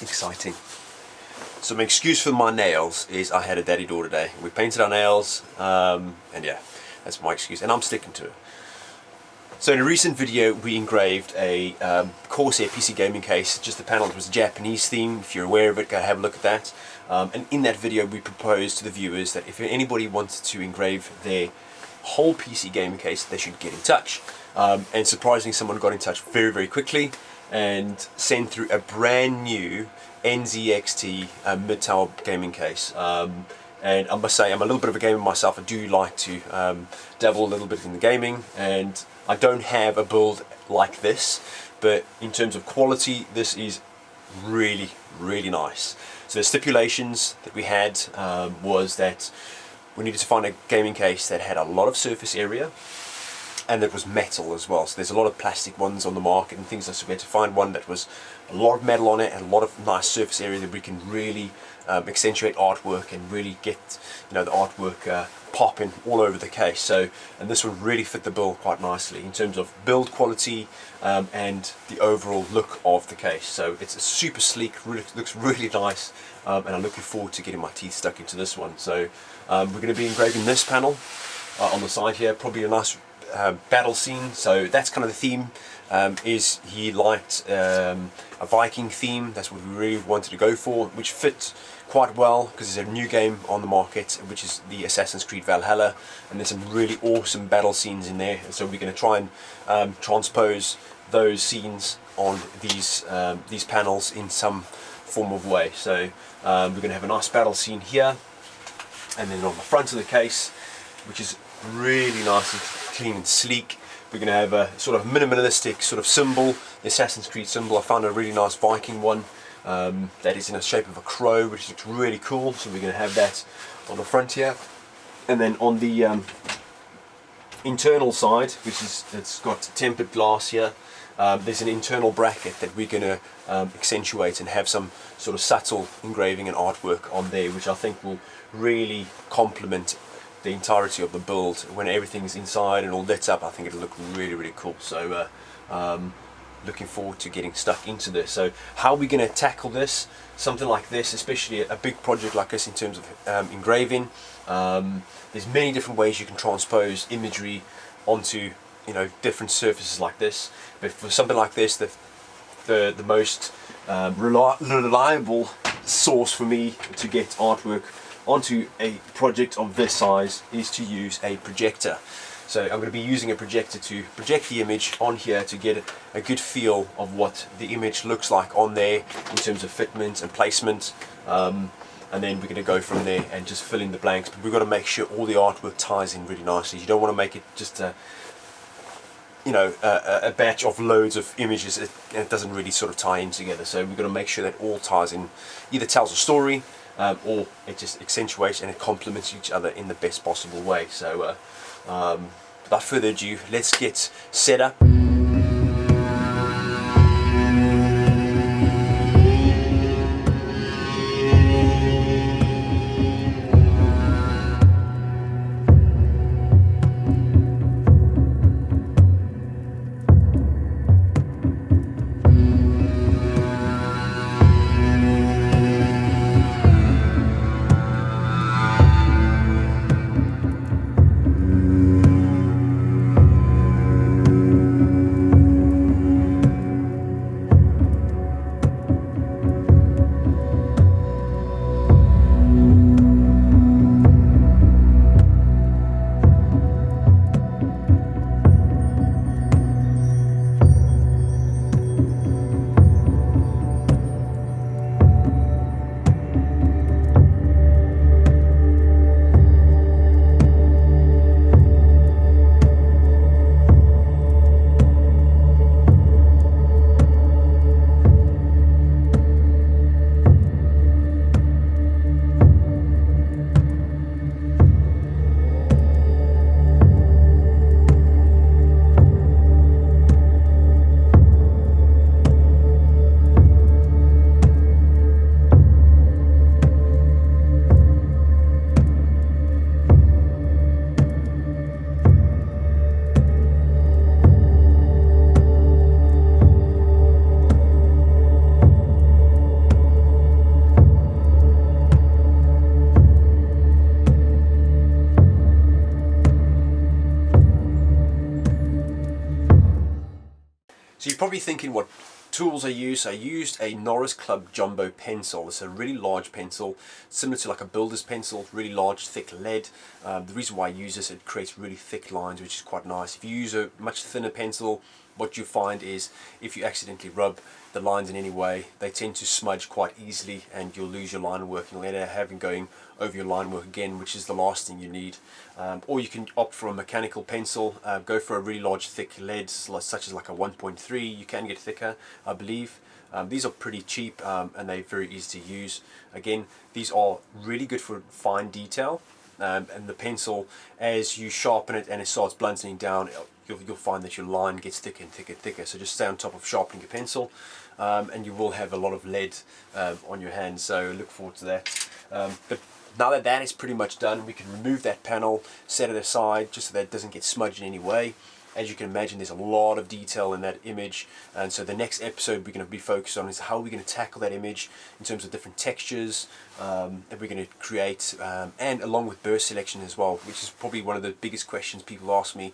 exciting. So my excuse for my nails is I had a daddy-daughter day. We painted our nails, and yeah, that's my excuse, and I'm sticking to it. So in a recent video we engraved a Corsair PC gaming case. Just the panel was a Japanese theme. If you're aware of it, go have a look at that. And in that video we proposed to the viewers that if anybody wanted to engrave their whole PC gaming case, they should get in touch. And surprisingly, someone got in touch very, very quickly and sent through a brand new NZXT mid-tower gaming case. And I must say, I'm a little bit of a gamer myself. I do like to dabble a little bit in the gaming, and I don't have a build like this, but in terms of quality, this is really, really nice. So the stipulations that we had was that we needed to find a gaming case that had a lot of surface area and that was metal as well. So there's a lot of plastic ones on the market and things like that. So we had to find one that was a lot of metal on it and a lot of nice surface area that we can really accentuate artwork and really get, you know, the artwork popping all over the case. So, and this would really fit the bill quite nicely in terms of build quality and the overall look of the case. So it's a super sleek, really, looks really nice, and I'm looking forward to getting my teeth stuck into this one. So we're going to be engraving this panel on the side here, probably a nice battle scene. So that's kind of the theme. Is he liked a Viking theme? That's what we really wanted to go for, which fit quite well because there's a new game on the market, which is the Assassins Creed Valhalla, and there's some really awesome battle scenes in there. And so we're going to try and transpose those scenes on these panels in some form of way. So we're going to have a nice battle scene here, and then on the front of the case, which is really nice and clean and sleek, we're going to have a sort of minimalistic sort of symbol, the Assassin's Creed symbol. I found a really nice Viking one that is in the shape of a crow, which looks really cool. So we're going to have that on the front here, and then on the internal side, which is, it's got tempered glass here. There's an internal bracket that we're going to accentuate and have some sort of subtle engraving and artwork on there, which I think will really complement the entirety of the build. When everything's inside and all lit up, I think it'll look really, really cool. So looking forward to getting stuck into this. So how are we going to tackle this? Something like this, especially a big project like this in terms of engraving, there's many different ways you can transpose imagery onto, you know, different surfaces like this. But for something like this, the most reliable source for me to get artwork onto a project of this size is to use a projector. So I'm going to be using a projector to project the image on here to get a good feel of what the image looks like on there in terms of fitment and placement, and then we're going to go from there and just fill in the blanks. But we've got to make sure all the artwork ties in really nicely. You don't want to make it just a batch of loads of images. It doesn't really sort of tie in together. So we've got to make sure that all ties in, either tells a story or it just accentuates and it complements each other in the best possible way. So without further ado, let's get set up. you're probably thinking what tools I use. I used a Norris Club Jumbo pencil. It's a really large pencil, similar to like a builder's pencil, really large, thick lead. The reason why I use this, it creates really thick lines, which is quite nice. If you use a much thinner pencil, what you find is if you accidentally rub the lines in any way, they tend to smudge quite easily and you'll lose your line work. You'll end up having going over your line work again, which is the last thing you need. Or you can opt for a mechanical pencil, go for a really large thick lead such as like a 1.3. You can get thicker, I believe. These are pretty cheap and they're very easy to use. Again, these are really good for fine detail, and the pencil, as you sharpen it and it starts blunting down, you'll find that your line gets thicker and thicker and thicker. So just stay on top of sharpening your pencil, and you will have a lot of lead on your hands, so look forward to that. But now that that is pretty much done, we can remove that panel, set it aside just so that it doesn't get smudged in any way. As you can imagine, there's a lot of detail in that image, and so the next episode we're going to be focused on is how we're going to tackle that image in terms of different textures that we're going to create, and along with burr selection as well, which is probably one of the biggest questions people ask me.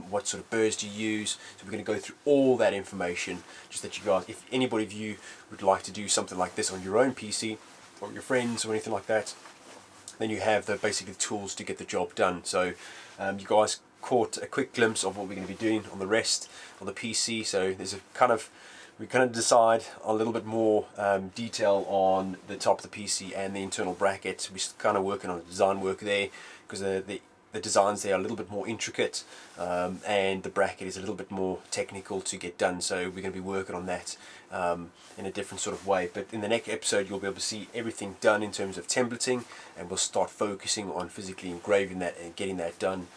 What sort of burrs do you use? So we're going to go through all that information, just that you guys, if anybody of you would like to do something like this on your own PC or your friends or anything like that, then you have the basically tools to get the job done. So you guys caught a quick glimpse of what we're going to be doing on the rest of the PC. So there's a kind of, we kind of decide a little bit more detail on the top of the PC and the internal brackets. We're kind of working on design work there because the designs there are a little bit more intricate, and the bracket is a little bit more technical to get done. So we're going to be working on that in a different sort of way. But in the next episode, you'll be able to see everything done in terms of templating, and we'll start focusing on physically engraving that and getting that done,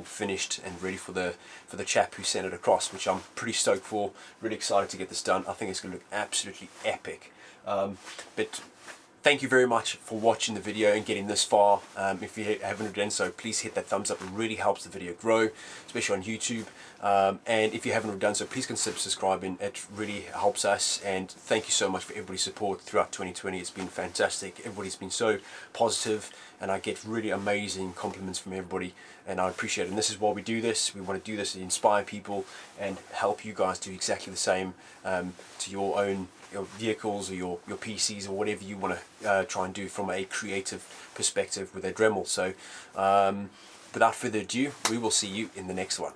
finished and ready for the chap who sent it across, which I'm pretty stoked for. Really excited to get this done. I think it's going to look absolutely epic. But thank you very much for watching the video and getting this far. If you haven't done so, please hit that thumbs up. It really helps the video grow, especially on YouTube. And if you haven't done so, please consider subscribing. It really helps us. And thank you so much for everybody's support throughout 2020. It's been fantastic. Everybody's been so positive, and I get really amazing compliments from everybody, and I appreciate it. And this is why we do this. We want to do this to inspire people and help you guys do exactly the same to your own vehicles or your PCs or whatever you want to try and do from a creative perspective with a Dremel. So without further ado, we will see you in the next one.